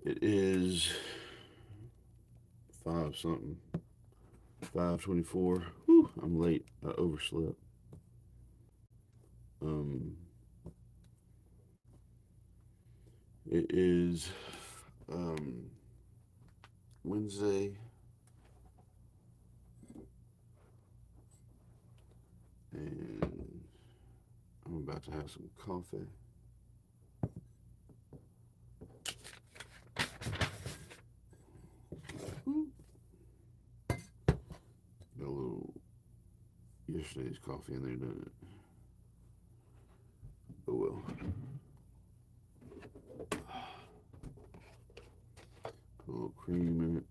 It is 5 something. 5:24. Whew, I'm late. I overslept. Um, it is um, Wednesday, and I'm about to have some coffee. Got a little yesterday's coffee in there, doesn't it? Oh well. Put a little cream in it.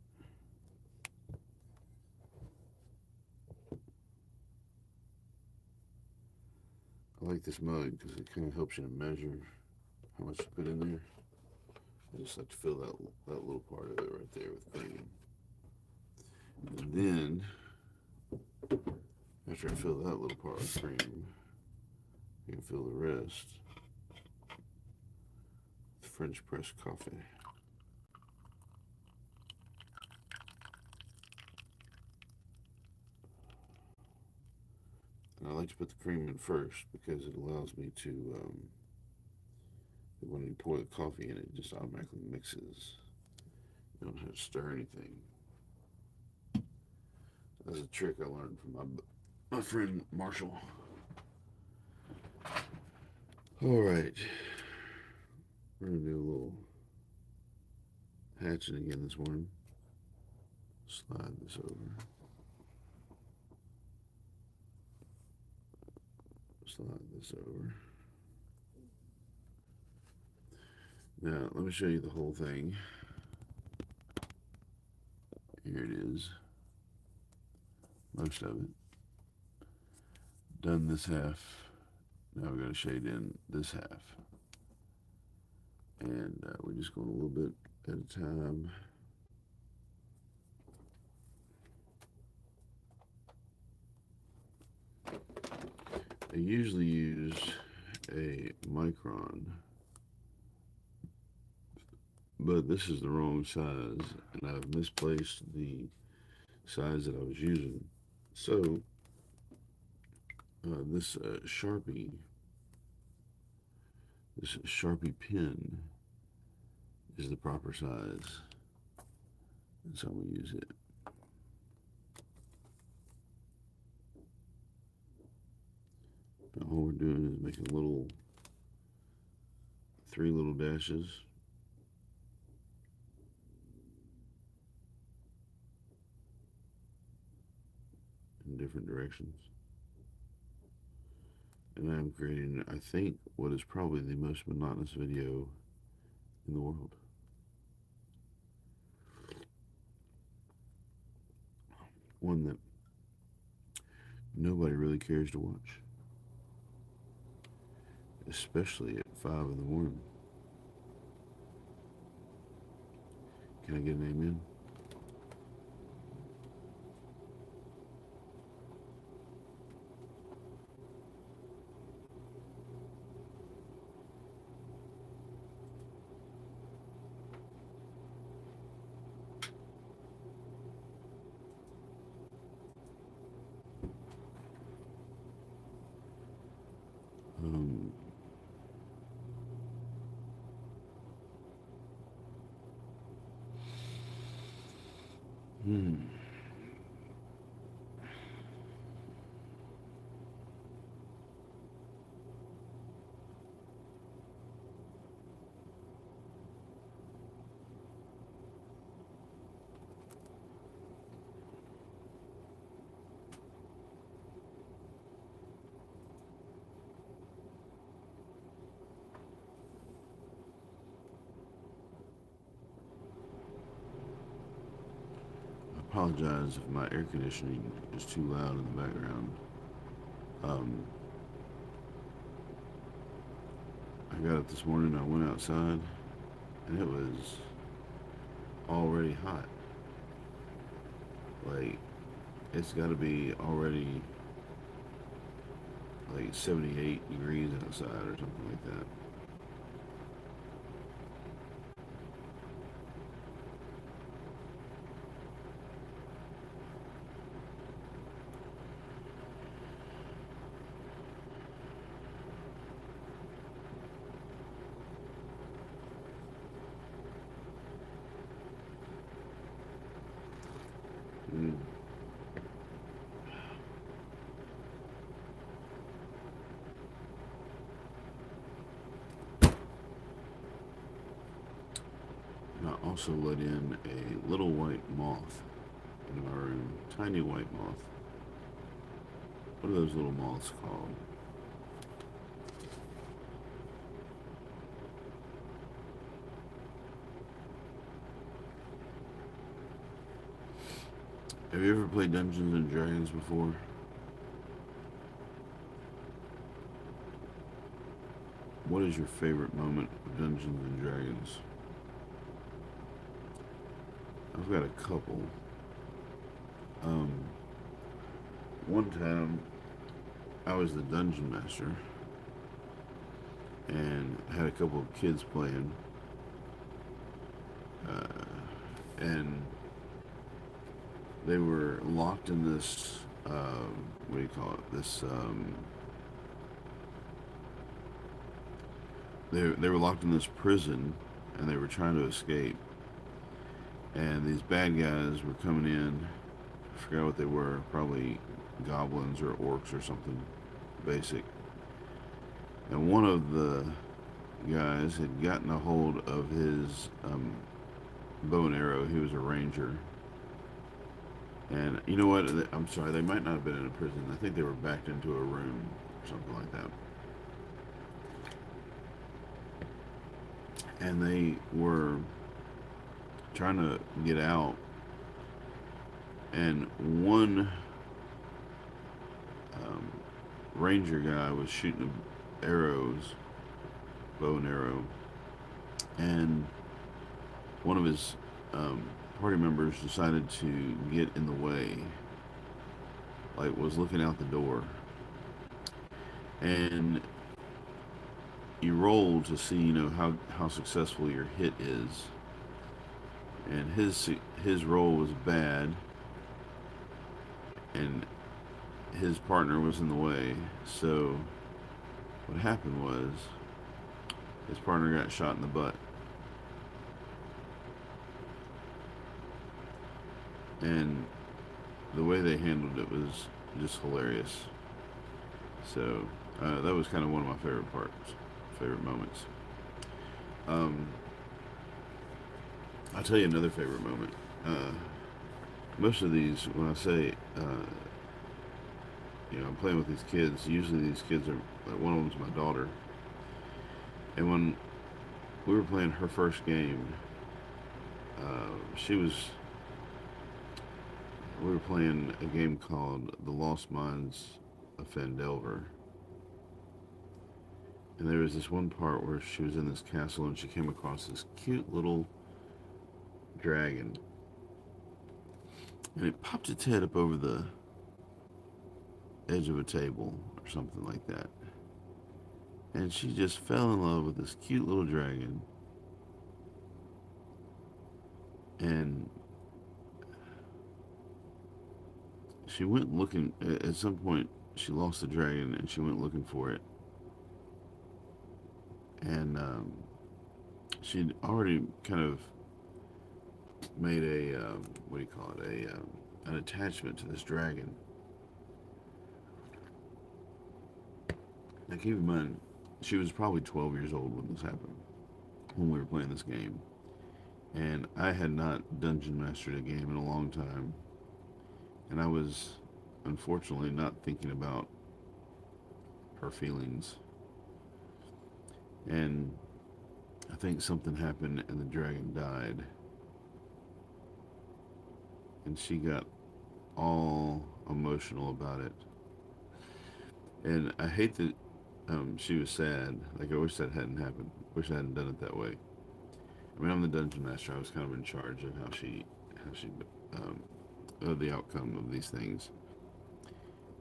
I like this mug because it kind of helps you to measure how much you put in there. I just like to fill that little part of it right there with cream. And then, after I fill that little part with cream, I can fill the rest with French press coffee. And I like to put the cream in first because it allows me to, when you pour the coffee in, it just automatically mixes. You don't have to stir anything. That's a trick I learned from my friend Marshall. All right, we're gonna do a little hatching again this morning. Slide this over. Slide this over. Now, let me show you the whole thing. Here it is. Most of it. Done this half. Now we're going to shade in this half. And we're just going a little bit at a time. I usually use a micron, but this is the wrong size, and I've misplaced the size that I was using. So this Sharpie pen is the proper size, and so I'm gonna use it. Now all we're doing is making three little dashes. In different directions. And I'm creating, I think, what is probably the most monotonous video in the world. One that nobody really cares to watch, especially at 5 in the morning. Can I get an amen? Um, hmm. I apologize if my air conditioning is too loud in the background. Um, I got up this morning, I went outside, and it was already hot. Like, it's got to be already like 78 degrees outside or something like that. And I also let in a little white moth in my room. Tiny white moth. What are those little moths called? Have you ever played Dungeons and Dragons before? What is your favorite moment of Dungeons and Dragons? I've got a couple. Um, One time I was the dungeon master and had a couple of kids playing, and they were locked in this. What do you call it? They were locked in this prison, and they were trying to escape. And these bad guys were coming in. I forgot what they were. Probably goblins or orcs or something basic. And one of the guys had gotten a hold of his bow and arrow. He was a ranger. And you know what? I'm sorry, they might not have been in a prison. I think they were backed into a room or something like that. And they were trying to get out. And one um, ranger guy was shooting arrows, bow and arrow, and one of his party members decided to get in the way, like was looking out the door, and you roll to see, how successful your hit is, and his roll was bad, and his partner was in the way. So what happened was his partner got shot in the butt, and the way they handled it was just hilarious. So that was kind of one of my favorite moments. Um, I'll tell you another favorite moment. Most of these, when I say, I'm playing with these kids, usually these kids are, like, one of them's my daughter. And when we were playing her first game, she was, we were playing a game called The Lost Mines of Fandelver. And there was this one part where she was in this castle and she came across this cute little dragon. And it popped its head up over the edge of a table or something like that. And she just fell in love with this cute little dragon. And she went looking, at some point, she lost the dragon and she went looking for it. And she'd already kind of made a, what do you call it, an attachment to this dragon. Now keep in mind, she was probably 12 years old when this happened, when we were playing this game. And I had not dungeon mastered a game in a long time. And I was, unfortunately, not thinking about her feelings. And I think something happened and the dragon died. And she got all emotional about it. And I hate that she was sad. Like, I wish that hadn't happened. Wish I hadn't done it that way. I mean, I'm the dungeon master. I was kind of in charge of um, of the outcome of these things.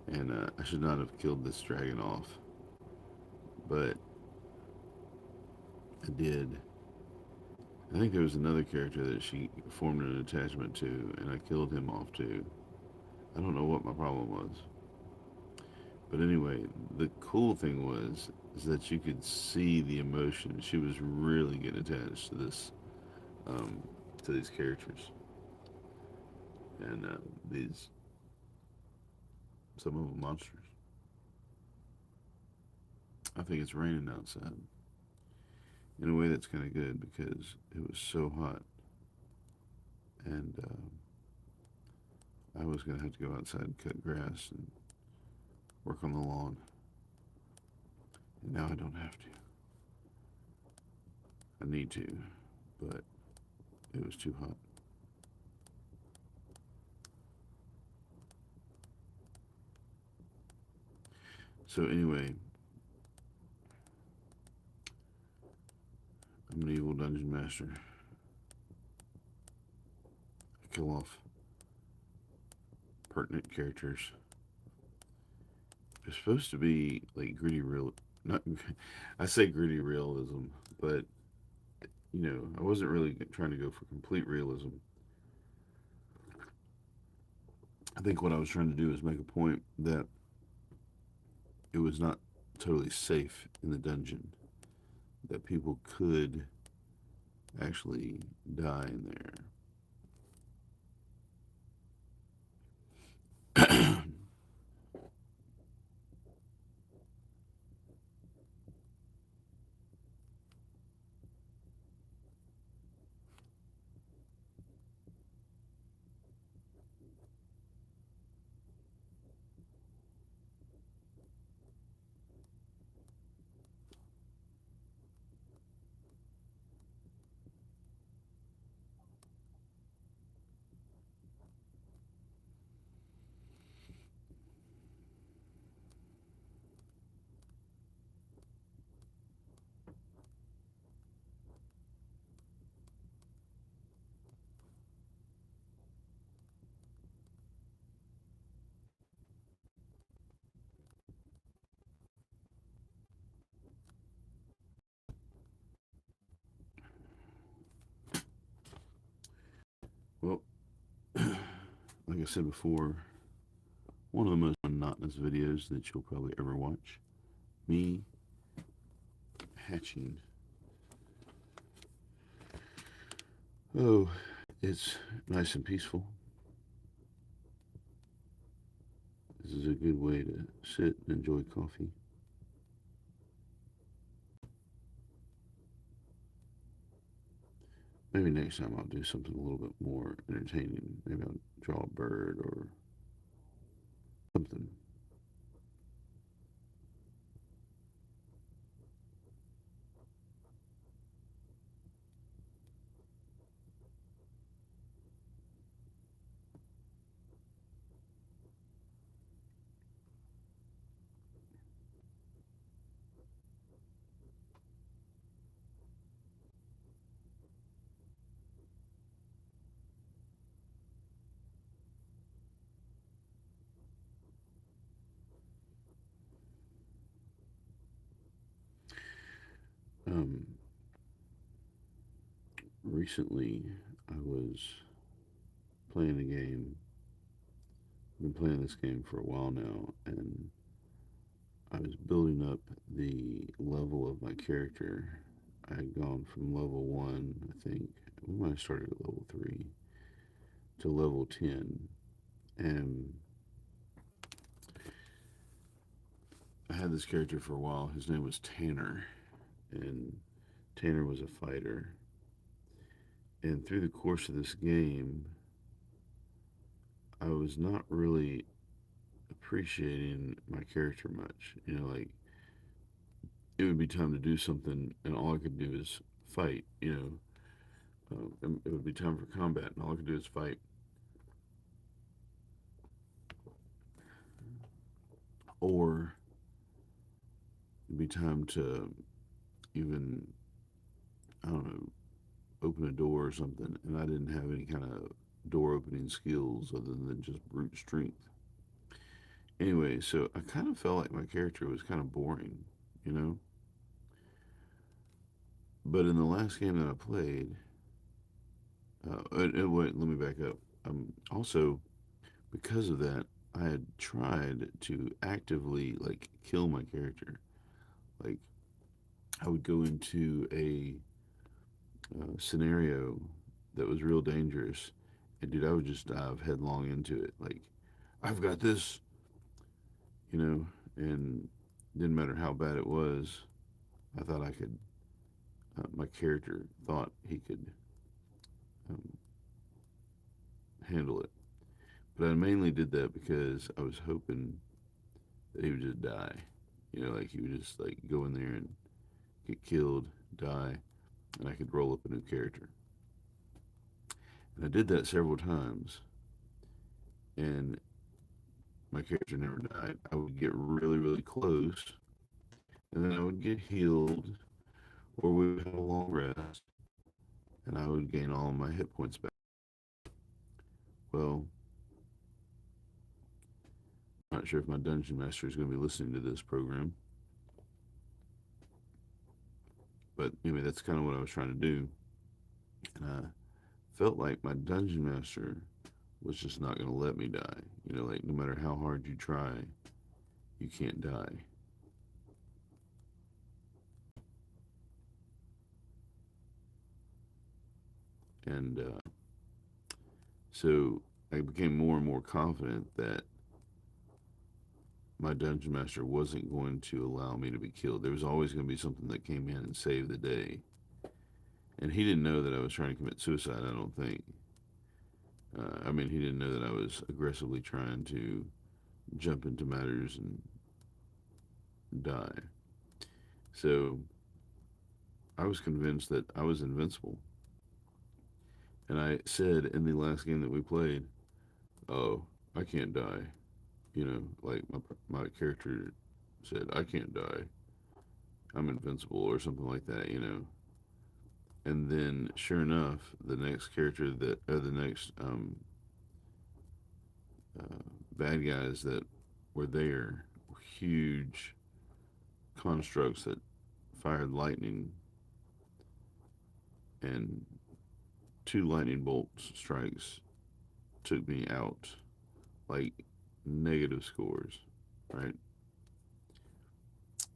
And I should not have killed this dragon off. But I did. I think there was another character that she formed an attachment to, and I killed him off too. I don't know what my problem was. But anyway, the cool thing was is that you could see the emotion. She was really getting attached um, to these characters, and these some of them monsters. I think it's raining outside in a way that's kind of good because it was so hot. and I was gonna have to go outside and cut grass and work on the lawn, and now I don't have to. I need to, but it was too hot. So anyway, I'm an evil dungeon master. I kill off pertinent characters. It's supposed to be like gritty real. Not, I say gritty realism, but I wasn't really trying to go for complete realism. I think what I was trying to do is make a point that it was not totally safe in the dungeon. That people could actually die in there. Well, like I said before, one of the most monotonous videos that you'll probably ever watch. Me hatching. Oh, it's nice and peaceful. This is a good way to sit and enjoy coffee. Maybe next time I'll do something a little bit more entertaining. Maybe I'll draw a bird or something. Um, Recently, I was playing a game. I've been playing this game for a while now, and I was building up the level of my character. I had gone from level 1, I think. We might have started at level 3 to level 10. And I had this character for a while. His name was Tanner. And Tanner was a fighter. And through the course of this game, I was not really appreciating my character much. Like it would be time to do something, and all I could do is fight. It would be time for combat, and all I could do is fight. Or it'd be time to even, I don't know, open a door or something, and I didn't have any kind of door opening skills other than just brute strength. Anyway, so I kind of felt like my character was kind of boring, you know? But in the last game that I played, wait, let me back up. Also, because of that, I had tried to actively like kill my character. Like I would go into a scenario that was real dangerous, and dude, I would just dive headlong into it. Like I've got this, and didn't matter how bad it was. I thought I could. My character thought he could handle it. But I mainly did that because I was hoping that he would just die. You know, like he would just like go in there and get killed, die, and I could roll up a new character. And I did that several times, and my character never died. I would get really, really close, and then I would get healed, or we would have a long rest, and I would gain all of my hit points back. Well, I'm not sure if my dungeon master is going to be listening to this program, but anyway, that's kind of what I was trying to do. And I felt like my dungeon master was just not going to let me die. You know, like no matter how hard you try, you can't die. And so I became more and more confident that my dungeon master wasn't going to allow me to be killed. There was always going to be something that came in and saved the day. And he didn't know that I was trying to commit suicide, I don't think. I mean, he didn't know that I was aggressively trying to jump into matters and die. So I was convinced that I was invincible. And I said in the last game that we played, "Oh, I can't die." You know, like my character said, "I can't die. I'm invincible," or something like that. You know. And then, sure enough, the next character that, or the next uh, bad guys that were there were huge constructs that fired lightning, and two lightning bolt strikes took me out, like negative scores, right?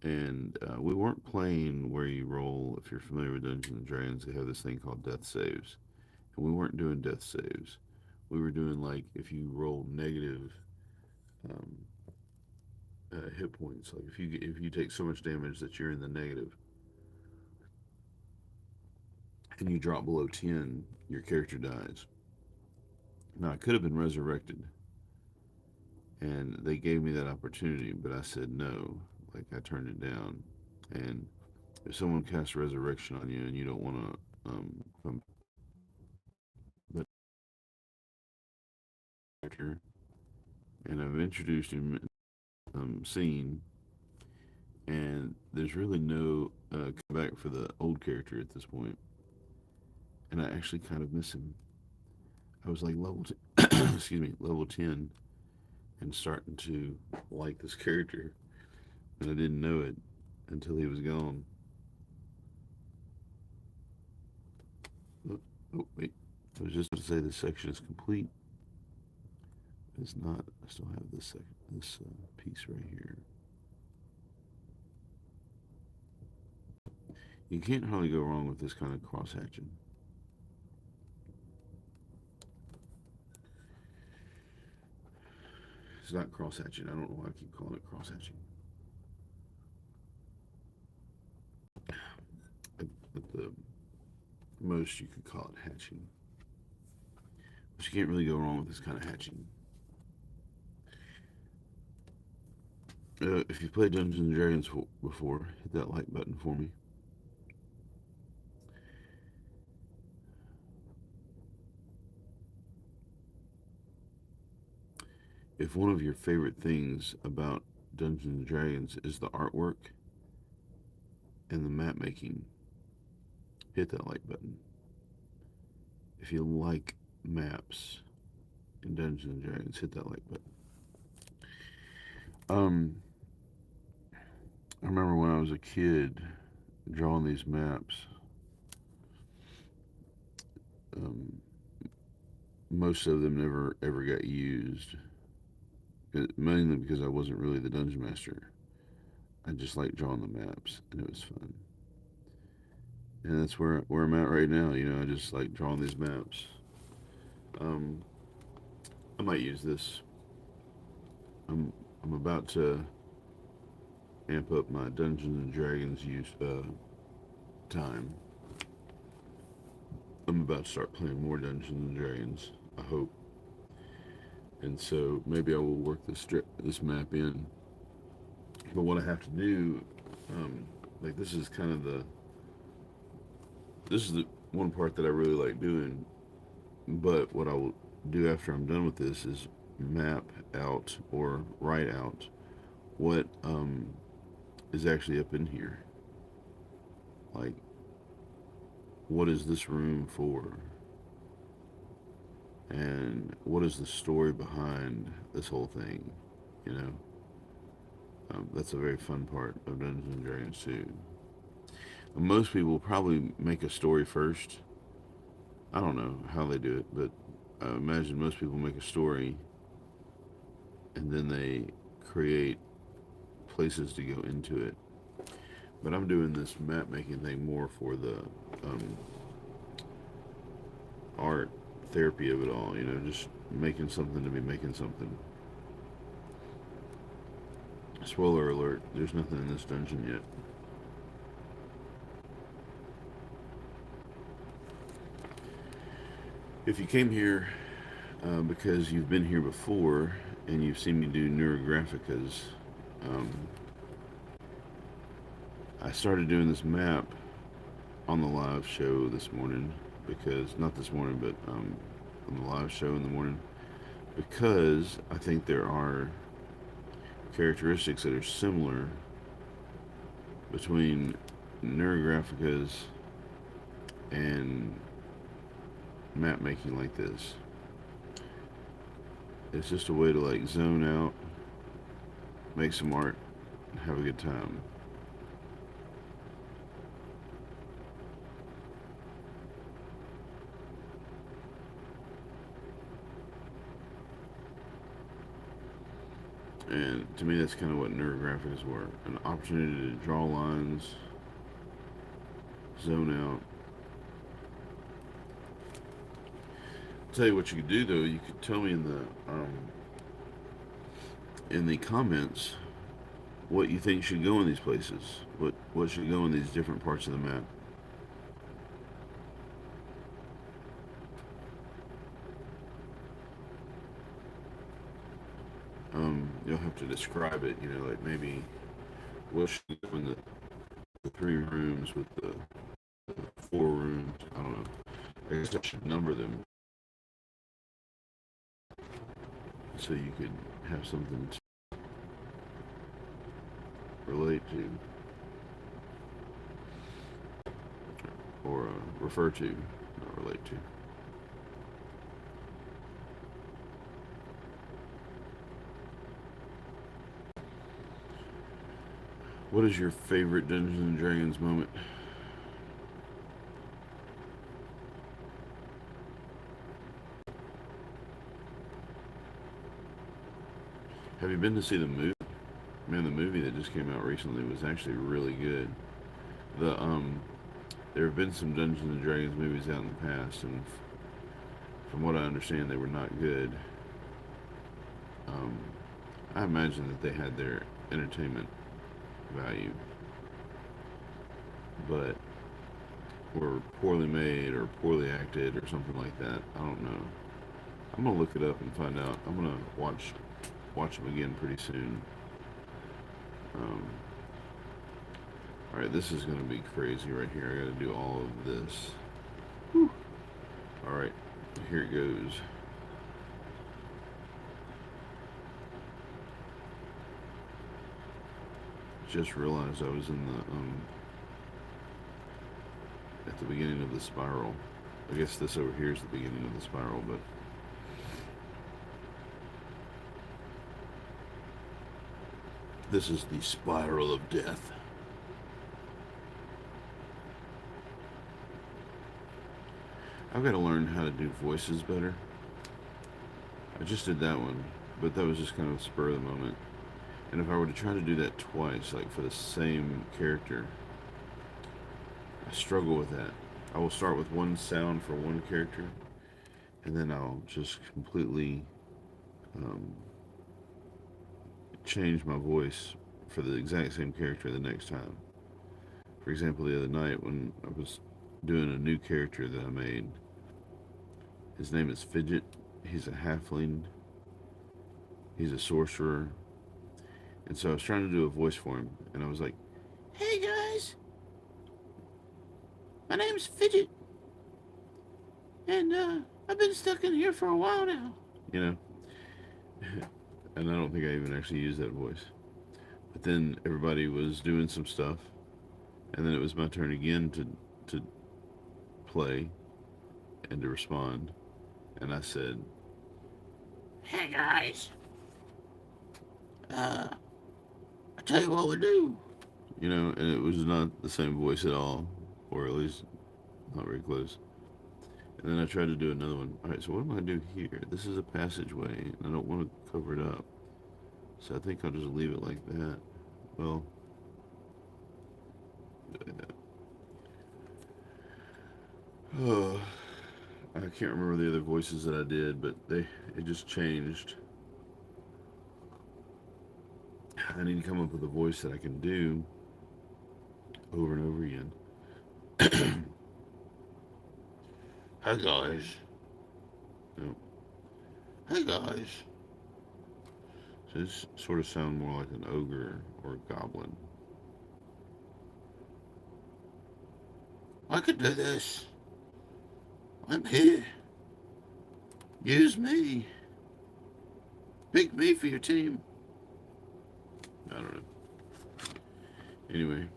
And we weren't playing where you roll. If you're familiar with Dungeons and Dragons, they have this thing called death saves, and we weren't doing death saves. We were doing like if you roll negative um, hit points, like if you take so much damage that you're in the negative, and you drop below 10, your character dies. Now I could have been resurrected, and they gave me that opportunity, but I said no. Like I turned it down, and if someone casts resurrection on you and you don't want to come, but character, and I've introduced him scene, and there's really no comeback for the old character at this point, and I actually kind of miss him. I was like excuse me, level 10, and starting to like this character, and I didn't know it until he was gone. Oh, oh wait, I was just going to say this section is complete. It's not. I still have this piece right here. You can't hardly go wrong with this kind of cross hatching. It's not cross hatching. I don't know why I keep calling it cross hatching. At the most, you could call it hatching. But you can't really go wrong with this kind of hatching. If you played Dungeons and Dragons before, hit that like button for me. If one of your favorite things about Dungeons and Dragons is the artwork and the map making, hit that like button. If you like maps in Dungeons and Dragons, hit that like button. Um, I remember when I was a kid drawing these maps. Um, most of them never ever got used, mainly because I wasn't really the dungeon master. I just liked drawing the maps, and it was fun. And that's where I'm at right now. You know, I just like drawing these maps. Um, I might use this. I'm about to amp up my Dungeons and Dragons use time. I'm about to start playing more Dungeons and Dragons. I hope. And so maybe I will work this map in. But what I have to do, like this is the one part that I really like doing. But what I will do after I'm done with this is map out or write out what is actually up in here. Like, what is this room for? And what is the story behind this whole thing? You know, that's a very fun part of Dungeons and Dragons too. Most people probably make a story first. I don't know how they do it, but I imagine most people make a story and then they create places to go into it. But I'm doing this map making thing more for the um, art therapy of it all. You know, just making something to be making something. Spoiler alert: there's nothing in this dungeon yet. If you came here because you've been here before and you've seen me do neurographicas, um, I started doing this map on the live show this morning because not this morning, but on the live show in the morning because I think there are characteristics that are similar between neurographicas and map making like this. It's just a way to like zone out, make some art, and have a good time. And to me, that's kind of what neurographics were an opportunity to draw lines, zone out. I'll tell you what you could do though, you could tell me in the comments what you think should go in these places. What should go in these different parts of the map. You'll have to describe it, you know, like maybe what should go in the three rooms with the four rooms. I don't know. I guess I should number them so you could have something to relate to or refer to, not relate to. What is your favorite Dungeons and Dragons moment? Have you been to see the movie? Man, the movie that just came out recently was actually really good. The there have been some Dungeons and Dragons movies out in the past, and from what I understand, they were not good. Um, I imagine that they had their entertainment value, but were poorly made or poorly acted or something like that. I don't know. I'm gonna look it up and find out. I'm gonna watch them again pretty soon. Um, all right, this is gonna be crazy right here. I gotta do all of this. Whew. All right, here it goes. Just realized I was in the at the beginning of the spiral. I guess this over here is the beginning of the spiral, but this is the spiral of death. I've got to learn how to do voices better. I just did that one, but that was just kind of spur of the moment. And if I were to try to do that twice, like for the same character, I struggle with that. I will start with one sound for one character, and then I'll just completely um, change my voice for the exact same character the next time. For example, the other night when I was doing a new character that I made, his name is Fidget. He's a halfling, He's a sorcerer. And so I was trying to do a voice for him, and I was like, "Hey guys, my name's Fidget, and I've been stuck in here for a while now." You know, and I don't think I even actually used that voice. But then everybody was doing some stuff, and then it was my turn again to play and to respond, and I said, "Hey guys, uh, I tell you what we do." You know, and it was not the same voice at all, or at least not very close. And then I tried to do another one. All right, so what am I gonna do here? This is a passageway, and I don't want to cover it up, so I think I'll just leave it like that. Well, oh, I can't remember the other voices that I did, but it just changed. I need to come up with a voice that I can do over and over again. Hi guys. No. Hey guys. So this sort of sound more like an ogre or a goblin. I could do this. I'm here. Use me. Pick me for your team. I don't know. Anyway,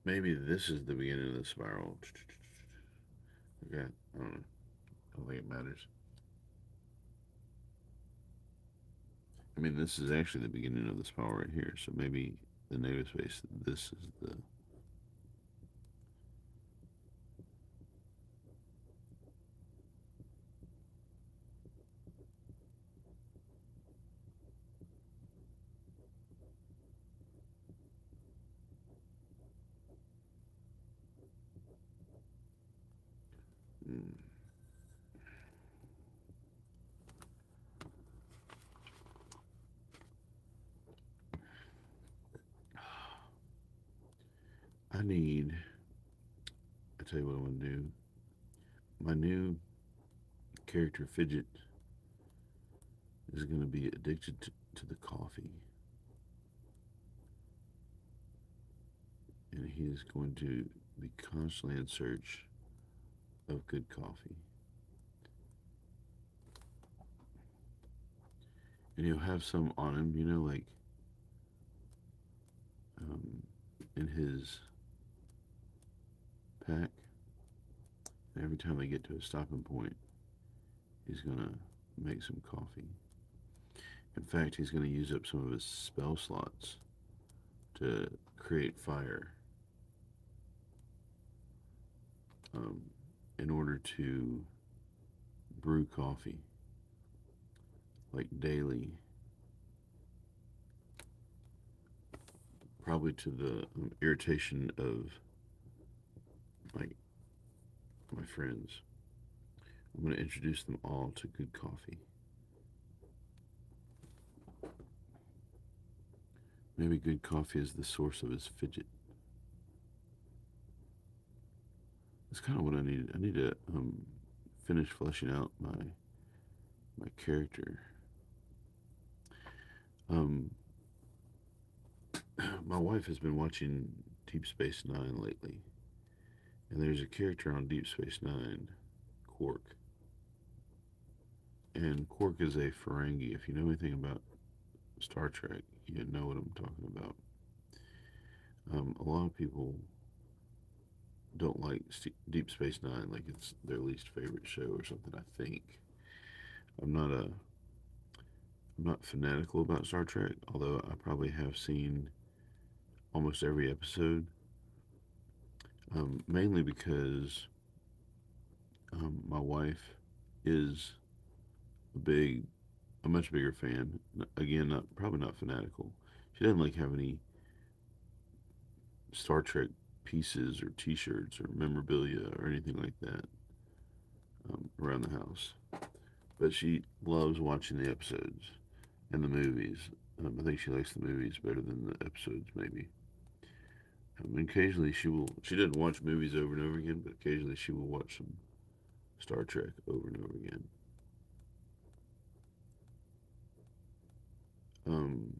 maybe this is the beginning of the spiral. Okay, I don't know. I don't think it matters. I mean, this is actually the beginning of the spiral right here. So maybe the negative space. This is the. Mm, I need. I tell you what I want to do. My new character Fidget is going to be addicted to the coffee, and he is going to be constantly in search of good coffee. And he'll have some on him, like um, in his pack. And every time they get to a stopping point, he's gonna make some coffee. In fact, he's gonna use up some of his spell slots to create fire um, in order to brew coffee, like daily, probably to the irritation of my my friends. I'm going to introduce them all to good coffee. Maybe good coffee is the source of his fidget. That's kind of what I need. I need to finish fleshing out my character. Um, my wife has been watching Deep Space Nine lately, and there's a character on Deep Space Nine, Quark. And Quark is a Ferengi. If you know anything about Star Trek, you know what I'm talking about. A lot of people don't like Deep Space Nine, like it's their least favorite show or something. I think I'm not a I'm not fanatical about Star Trek, although I probably have seen almost every episode. Mainly because my wife is a big, a much bigger fan. Again, not probably not fanatical. She doesn't like have any Star Trek pieces or T-shirts or memorabilia or anything like that around the house. But she loves watching the episodes and the movies. I think she likes the movies better than the episodes, maybe. Occasionally she doesn't watch movies over and over again, but occasionally she will watch some Star Trek over and over again. Um,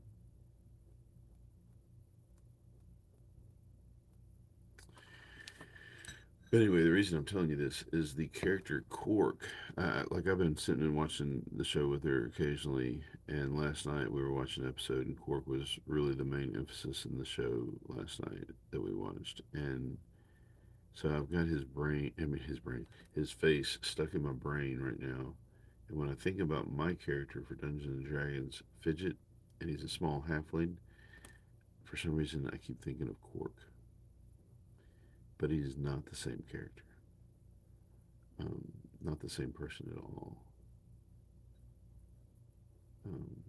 but anyway, the reason I'm telling you this is the character Quark. Like I've been sitting and watching the show with her occasionally, and last night we were watching an episode, and Quark was really the main emphasis in the show last night that we watched, and so I've got his face stuck in my brain right now. And when I think about my character for Dungeons and Dragons, Fidget, and he's a small halfling, for some reason I keep thinking of Quark, but he's not the same character. Um, Not the same person at all. Um,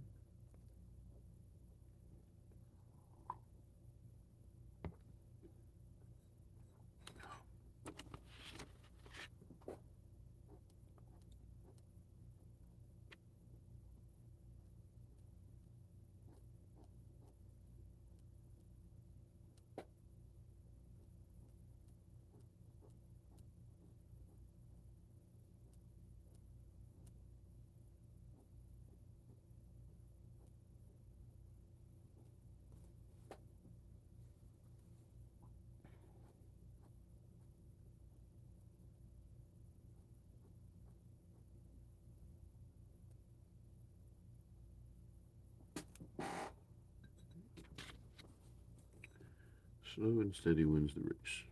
Slow and steady wins the race.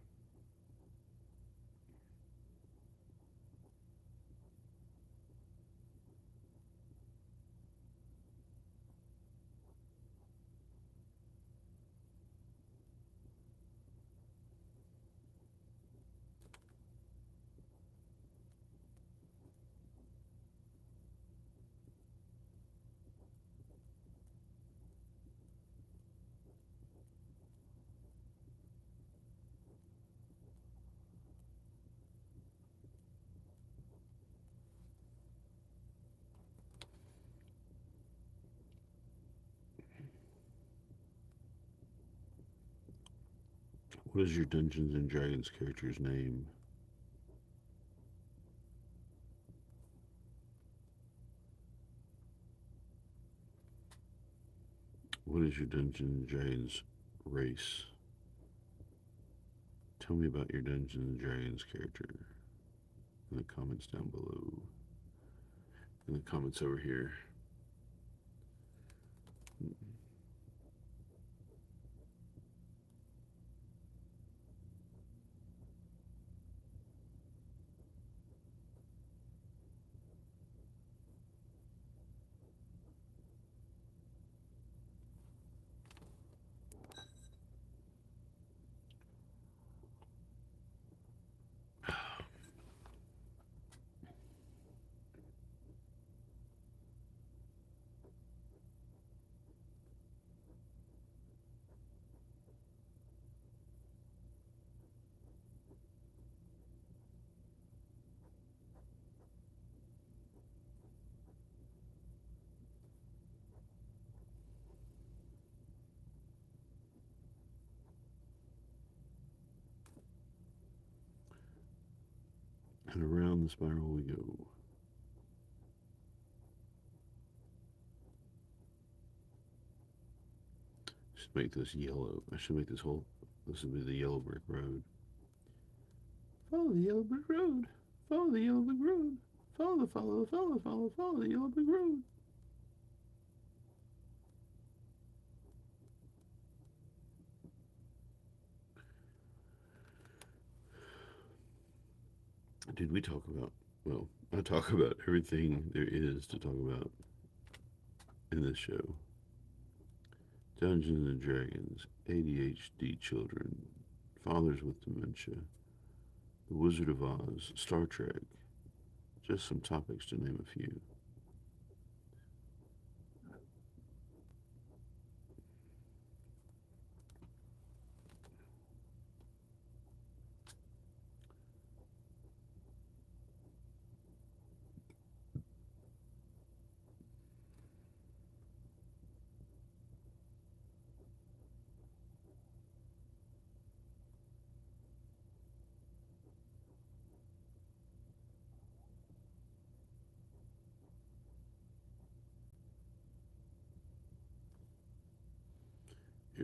What is your Dungeons and Dragons character's name? What is your Dungeons and Dragons race? Tell me about your Dungeons and Dragons character in the comments down below. In the comments over here. And around the spiral we go. Should make this yellow. I should make this whole. This would be the yellow brick road. Follow the yellow brick road. Follow the yellow brick road. Follow the yellow brick road. Did we talk about? Well, I talk about everything there is to talk about in this show. Dungeons and Dragons, ADHD children, fathers with dementia, The Wizard of Oz, Star Trek, just some topics to name a few.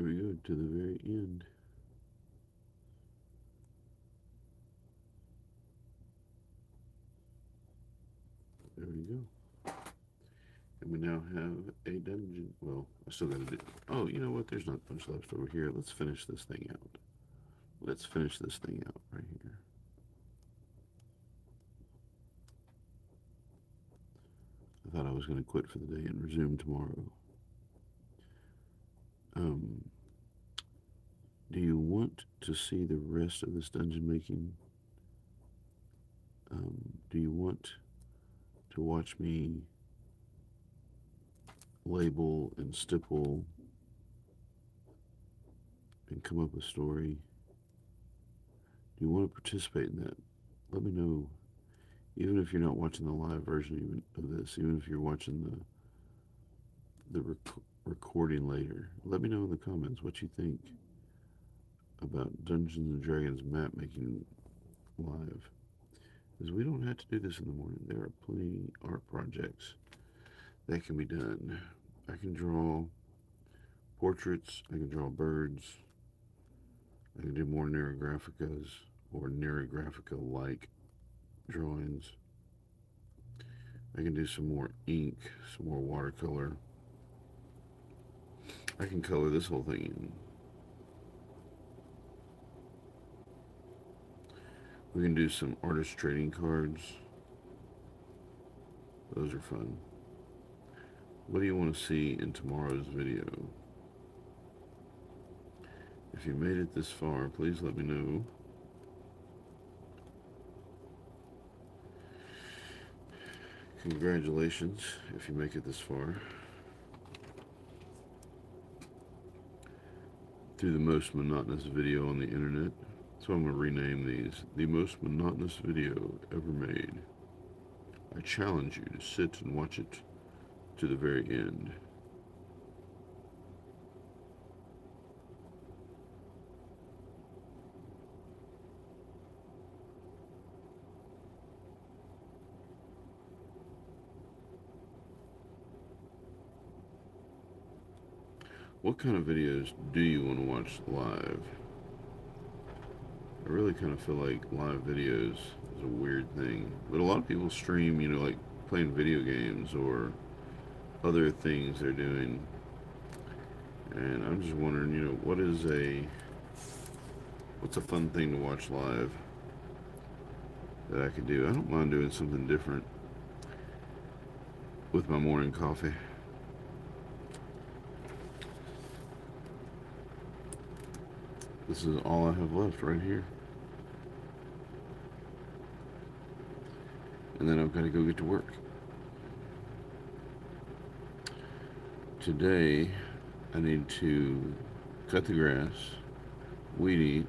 Here we go to the very end. There we go. And we now have a dungeon. Well, I still gotta do. Oh, you know what? There's not much left over here. Let's finish this thing out. Let's finish this thing out right here. I thought I was gonna quit for the day and resume tomorrow. Do you want to see the rest of this dungeon making? Do you want to watch me label and stipple and come up with a story? Do you want to participate in that? Let me know. Even if you're not watching the live version of this, even if you're watching the recording later, let me know in the comments what you think about Dungeons and Dragons map making live. Because we don't have to do this in the morning. There are plenty art projects that can be done. I can draw portraits, I can draw birds, I can do more Neurographicas or Neurographica-like drawings. I can do some more ink, some more watercolor. I can color this whole thing in. We can do some artist trading cards. Those are fun. What do you want to see in tomorrow's video? If you made it this far, please let me know. Congratulations if you make it this far. Through the most monotonous video on the internet. So I'm going to rename these the most monotonous video ever made. I challenge you to sit and watch it to the very end. What kind of videos do you want to watch live? I really kind of feel like live videos is a weird thing. But a lot of people stream, like playing video games or other things they're doing. And I'm just wondering, what's a fun thing to watch live that I could do? I don't mind doing something different with my morning coffee. This is all I have left right here. And then I've got to go get to work. Today, I need to cut the grass, weed eat,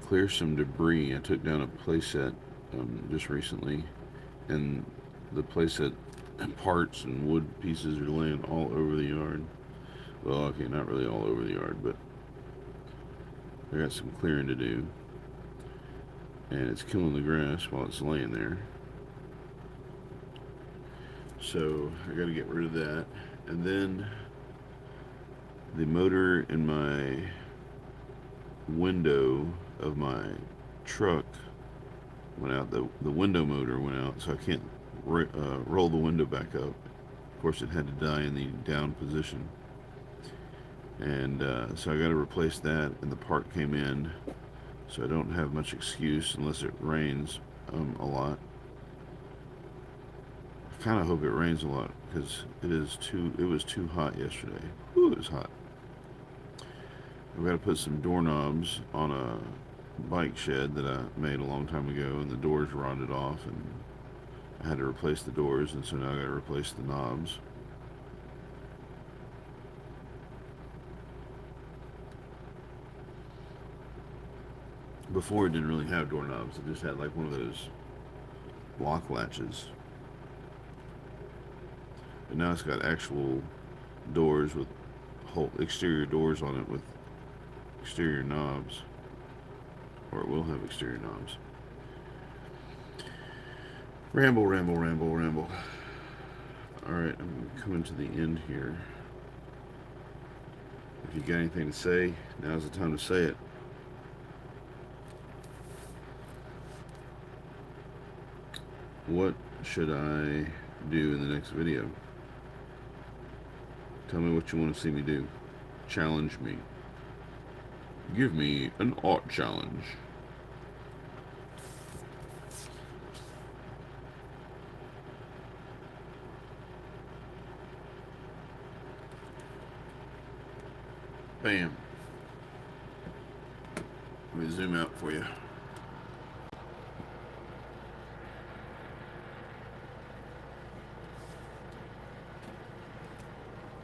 clear some debris. I took down a playset just recently, and the playset parts and wood pieces are laying all over the yard. Well, okay, not really all over the yard, but I got some clearing to do, and it's killing the grass while it's laying there. So I got to get rid of that. And then the motor in my window of my truck went out. The window motor went out, so I can't roll the window back up. Of course, it had to die in the down position. And so I got to replace that, and the part came in, so I don't have much excuse unless it rains a lot. I kind of hope it rains a lot because it was too hot yesterday. Ooh, it was hot. I've got to put some doorknobs on a bike shed that I made a long time ago, and the doors rotted off, and I had to replace the doors, and so now I got to replace the knobs. Before, it didn't really have doorknobs. It just had like one of those lock latches. But now it's got actual doors with whole exterior doors on it with exterior knobs. Or it will have exterior knobs. Ramble. Alright, I'm coming to the end here. If you got anything to say, now's the time to say it. What should I do in the next video? Tell me what you want to see me do. Challenge me. Give me an art challenge. Bam. Let me zoom out for you.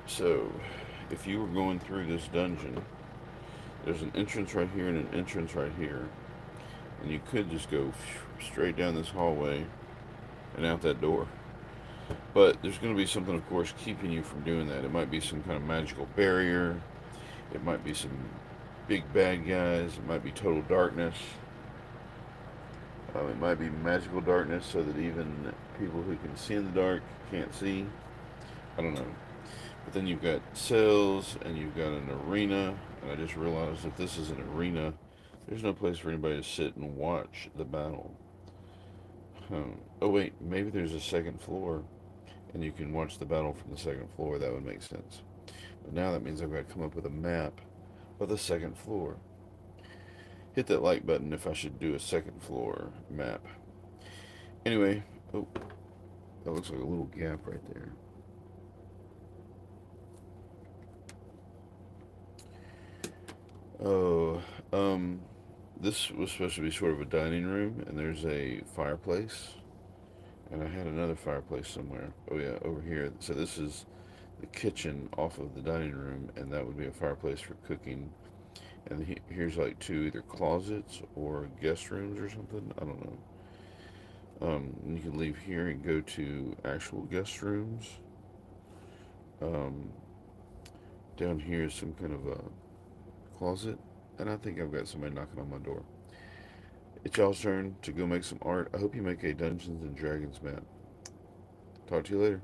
So, if you were going through this dungeon, there's an entrance right here and an entrance right here. And you could just go straight down this hallway and out that door. But there's going to be something, of course, keeping you from doing that. It might be some kind of magical barrier. It might be some big bad guys. It might be total darkness. It might be magical darkness so that even people who can see in the dark can't see. I don't know. But then you've got cells and you've got an arena. And I just realized if this is an arena, there's no place for anybody to sit and watch the battle. Oh, wait, maybe there's a second floor and you can watch the battle from the second floor. That would make sense. But now that means I've got to come up with a map of the second floor. Hit that like button if I should do a second floor map. Anyway, oh, that looks like a little gap right there. Oh, this was supposed to be sort of a dining room, and there's a fireplace. And I had another fireplace somewhere. Oh, yeah, over here. So this is the kitchen off of the dining room, and that would be a fireplace for cooking. And here's like two either closets or guest rooms or something. I don't know. You can leave here and go to actual guest rooms. Um, Down here is some kind of a closet, and I think I've got somebody knocking on my door. It's y'all's turn to go make some art. I hope you make a Dungeons and Dragons map. Talk to you later.